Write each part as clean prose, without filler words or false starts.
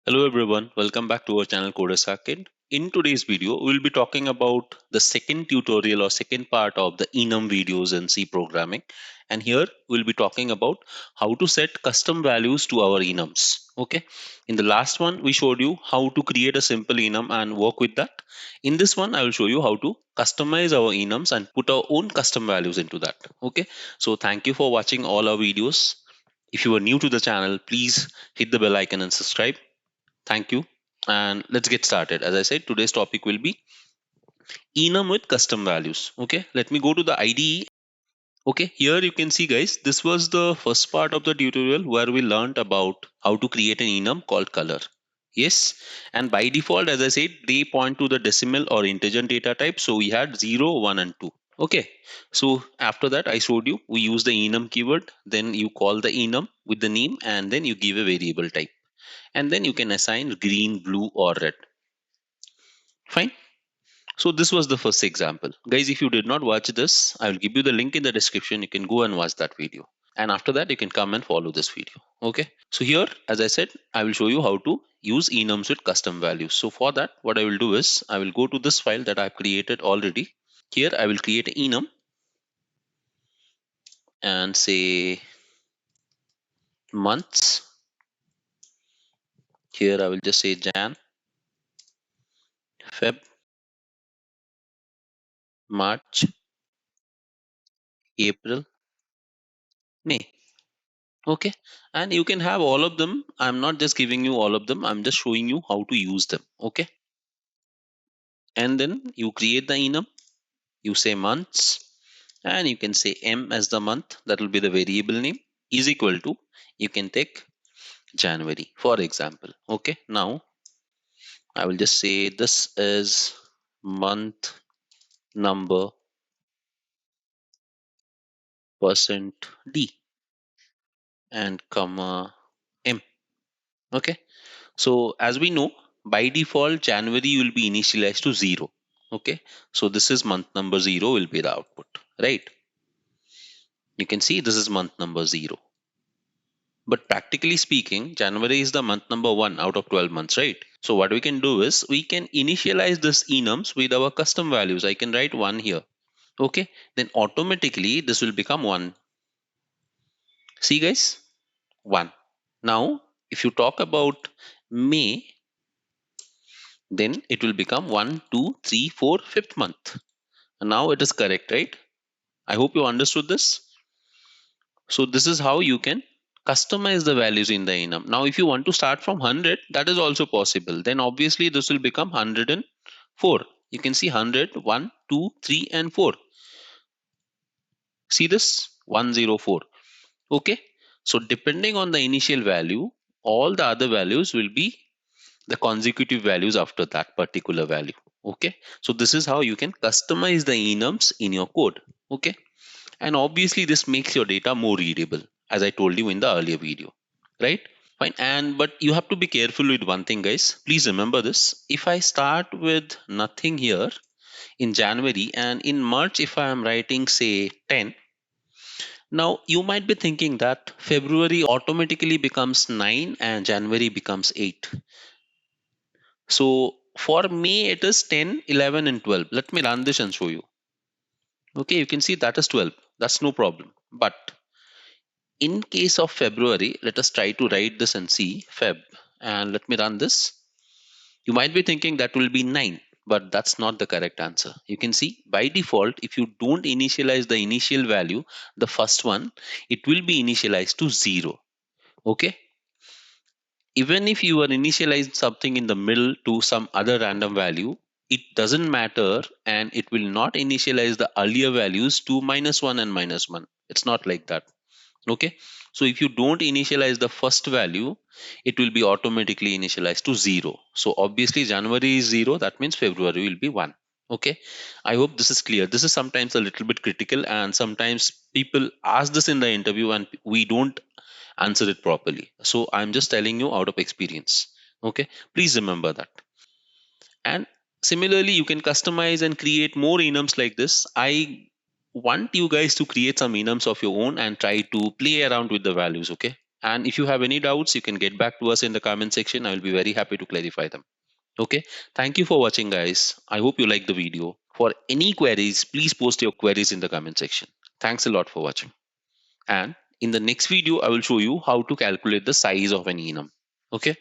Hello everyone, welcome back to our channel Coders Arcade. In today's video, we'll be talking about the second tutorial or second part of the Enum videos in C programming. And here we'll be talking about how to set custom values to our enums. Okay. In the last one, we showed you how to create a simple enum and work with that. In this one, I will show you how to customize our enums and put our own custom values into that. Okay. So thank you for watching all our videos. If you are new to the channel, please hit the bell icon and subscribe. Thank you. And let's get started. As I said, today's topic will be enum with custom values. Okay, let me go to the IDE. Okay, here you can see guys, this was the first part of the tutorial where we learned about how to create an enum called color. Yes, and by default, as I said, they point to the decimal or integer data type. So we had 0, 1 and 2. Okay, so after that I showed you we use the enum keyword, then you call the enum with the name and then you give a variable type. And then you can assign green, blue or red. Fine. So this was the first example. Guys, if you did not watch this, I will give you the link in the description. You can go and watch that video. And after that, you can come and follow this video. Okay. So here, as I said, I will show you how to use enums with custom values. So for that, what I will do is I will go to this file that I've created already. Here, I will create an enum and say months. Here, I will just say Jan, Feb, March, April, May. Okay, and you can have all of them. I'm not just giving you all of them, I'm just showing you how to use them. Okay, and then you create the enum, you say months, and you can say M as the month, that will be the variable name, is equal to, you can take January for example. Okay, now I will just say this is month number percent D and comma M. Okay, so as we know, by default, January will be initialized to 0. Okay, so this is month number 0 will be the output, right? You can see this is month number 0. But practically speaking, January is the month number 1 out of 12 months, right? So what we can do is we can initialize this enums with our custom values. I can write 1 here. Okay, then automatically this will become 1. See guys, 1. Now, if you talk about May, then it will become 1, 2, 3, 4, 5th month. And now it is correct, right? I hope you understood this. So this is how you can customize the values in the enum. Now, if you want to start from 100, that is also possible. Then obviously this will become 104. You can see 100, 1, 2, 3 and 4. See this? 104. Okay. So depending on the initial value, all the other values will be the consecutive values after that particular value. Okay, so this is how you can customize the enums in your code. Okay, and obviously this makes your data more readable, as I told you in the earlier video, right? Fine. And but you have to be careful with one thing, guys. Please remember this. If I start with nothing here in January and in March, if I am writing say 10, now you might be thinking that February automatically becomes 9 and January becomes 8. So for me, it is 10, 11 and 12. Let me run this and show you. Okay, you can see that is 12. That's no problem. But in case of February, let us try to write this and see Feb. And let me run this. You might be thinking that will be 9, but that's not the correct answer. You can see by default, if you don't initialize the initial value, the first one, it will be initialized to 0. Okay, even if you are initializing something in the middle to some other random value, it doesn't matter and it will not initialize the earlier values to -1 and -1. It's not like that. Okay, so if you don't initialize the first value, it will be automatically initialized to 0. So obviously January is 0, that means February will be 1. Okay, I hope this is clear. This is sometimes a little bit critical and sometimes people ask this in the interview and we don't answer it properly. So I'm just telling you out of experience. Okay, please remember that. And similarly, you can customize and create more enums like this. I want you guys to create some enums of your own and try to play around with the values. Okay, And if you have any doubts, you can get back to us in the comment section. I will be very happy to clarify them. Okay. Thank you for watching, guys. I hope you like the video. For any queries, please post your queries in the comment section. Thanks a lot for watching. And in the next video, I will show you how to calculate the size of an enum. Okay.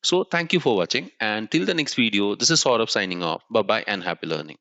So thank you for watching. And till the next video, this is Saurav signing off. Bye bye and happy learning.